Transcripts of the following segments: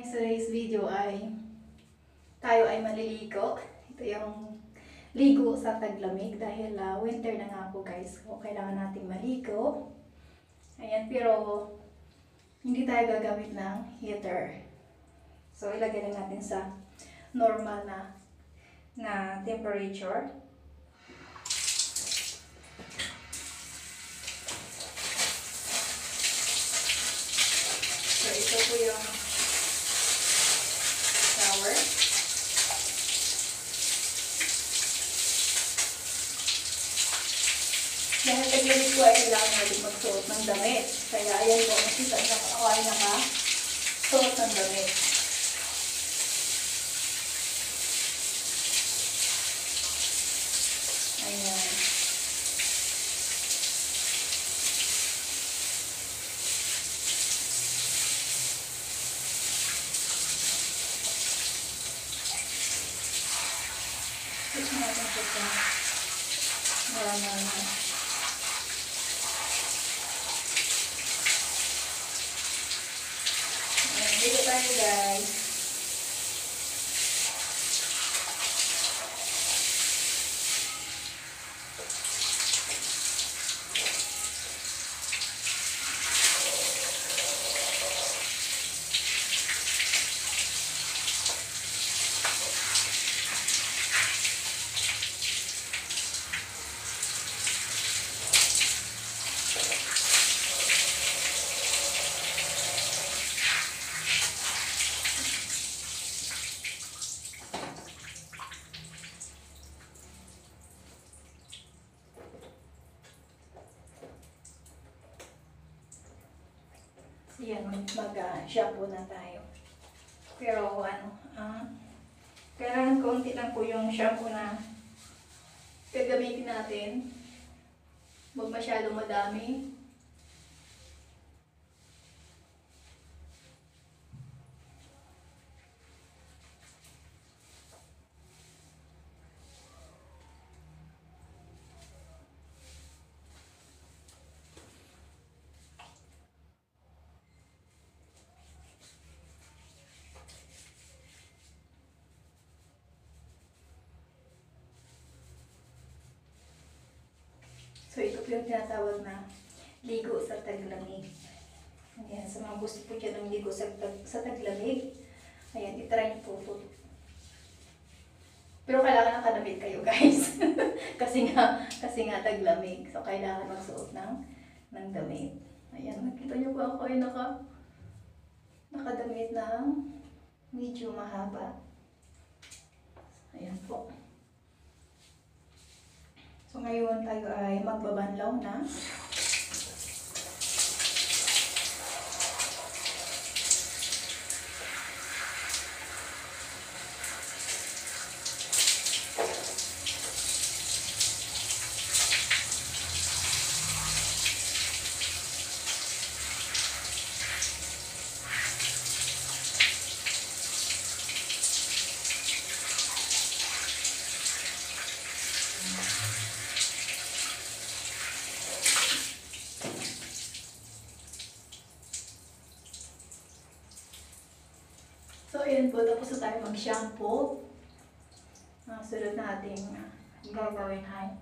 today's video ay tayo ay maliligo. Ito yung ligo sa taglamig dahil winter na nga po guys. So kailangan nating maligo. Ayan, pero hindi tayo gagamit ng heater. So ilagay lang natin sa normal na temperature. So ito po yung shower. Dahil taglamig po ay kailangan natin magsuot ng damit. Kaya ayan po, makita na ako ay nakasuot ng damit. Ayan. Switch natin po sa normal na. Ayan, dito tayo guys. Yan, mag-shampoo na tayo. Pero kailangan konti lang po yung shampoo na gagamitin natin. Huwag masyadong madami. So ito po yung tinatawag na ligo sa taglamig. Ayan, sa mga gusto po dyan ng ligo sa taglamig, ayan, itry niyo po ito. Pero kailangan nakadamit kayo guys. kasi nga taglamig. So kailangan magsuot ng damit. Ayan, nakita niyo po ako ay nakadamit ng medyo mahaba. Ayan po. So ngayon tayo ay magbabanlaw na. So, ayan po. Tapos na tayo mag-shampoo. Sunod natin gagawin ay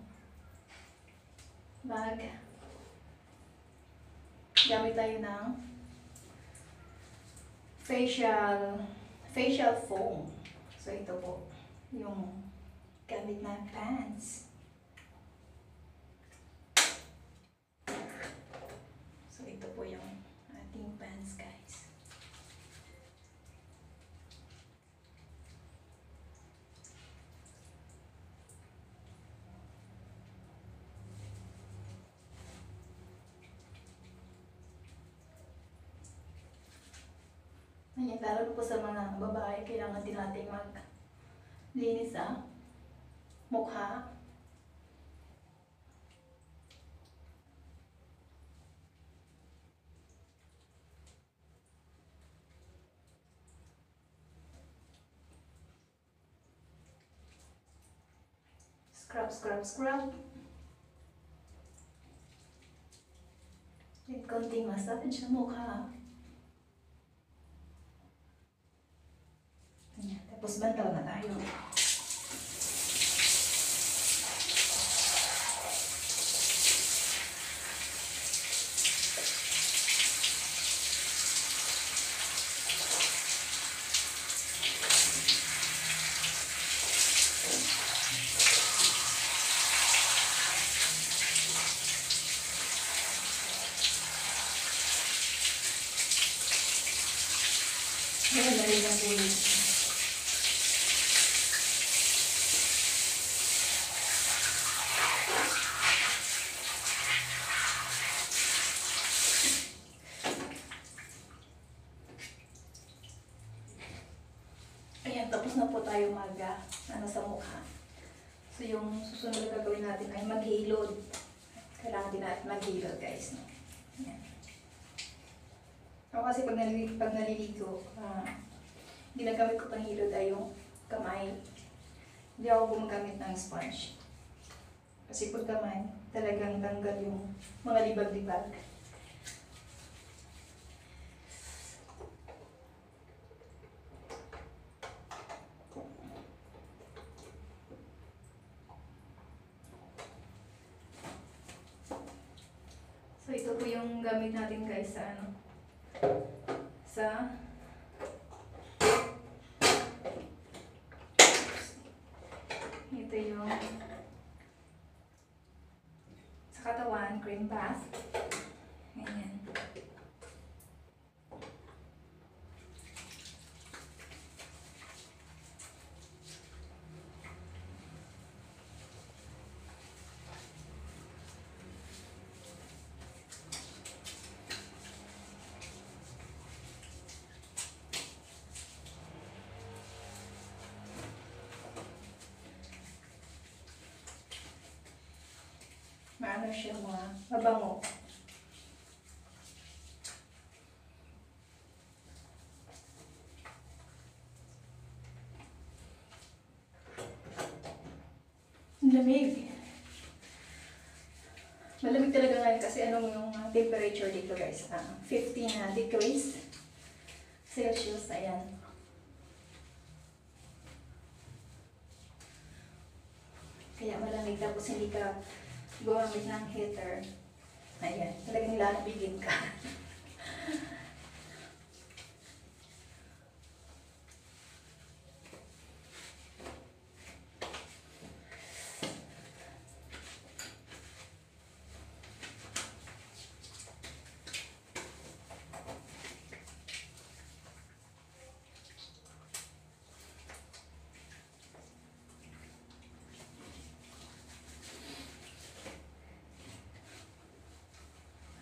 gamit tayo ng facial foam. So, ito po yung gamit na pants. So, ito po yung ating pants guys. Ayan, lalo po sa mga babae, kailangan din natin maglinis sa mukha. Scrub, scrub, scrub. At konting massage sa mukha. Tapos bantaw na tayo. Ayan, dali lang po yun. Ayan, tapos na po tayo sa mukha. So, yung susunod na gagawin natin ay maghilod. Kailangan din natin maghilod, guys. No? Ayan. Ako kasi pag naliligo, ginagamit ko pang hilod ay yung kamay. Hindi ako gumagamit ng sponge. Kasi pag kamay, talagang tanggal yung mga libag-libag. So ito po yung gamit natin guys sa ito yung sa katawan, cream bath. Ayan. Maano siya, mabango. Lamig. Malamig talaga ngayon kasi yung temperature dito guys. 15 degrees Celsius. Ayan. Kaya malamig tapos hindi ka gumamit ng heater. Ayan. Talagang lalabigin ka.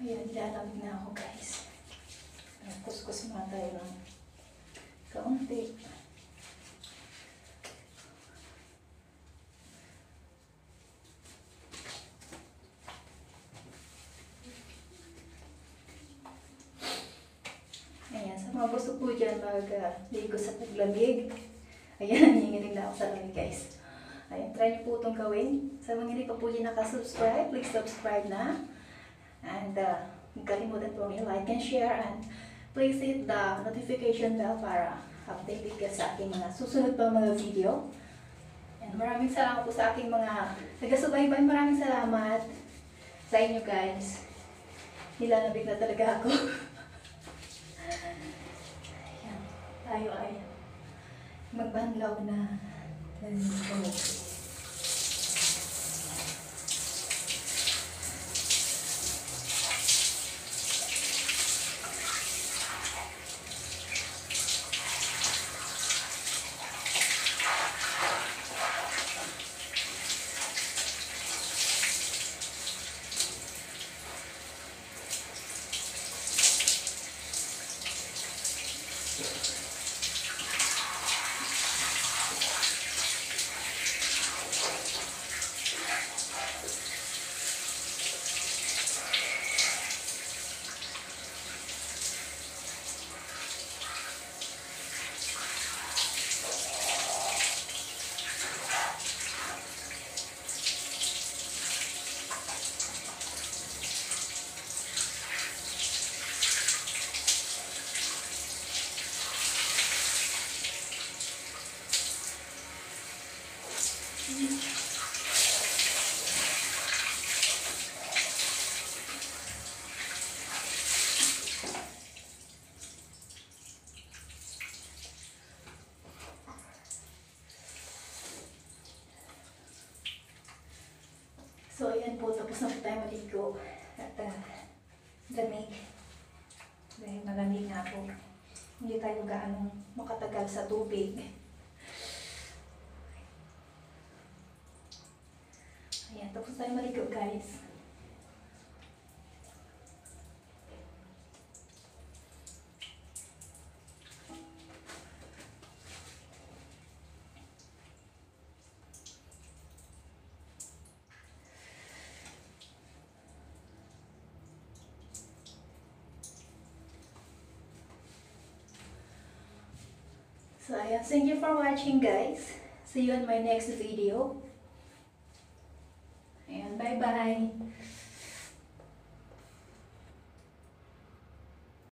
Ayan, nilalamig na ako guys. Kuskus muna tayo ng kaunti. Ayan, sa mga gusto po dyan mag-ligo sa taglamig. Ayan, hinginig na ako sa lamig guys. Ayan, try niyo po itong gawin. Sa mga hindi pa po dyan nakasubscribe, please subscribe na. And huwag kalimutan po i-like and share and please hit the notification bell para updated ka sa aking mga susunod pang mga video. And maraming salamat po sa aking mga taga-subaybay. Maraming salamat sa inyo guys. Nilalabig na talaga ako. Ayan, tayo ay magbanlaw na. So, ayan po, tapos na po tayo maligo. At lamig. Dahil malamig nga po. Hindi tayo gaano makatagal sa tubig. Ayan, tapos tayo maligo guys. So, ayan. Thank you for watching, guys. See you on my next video. Ayan, bye-bye.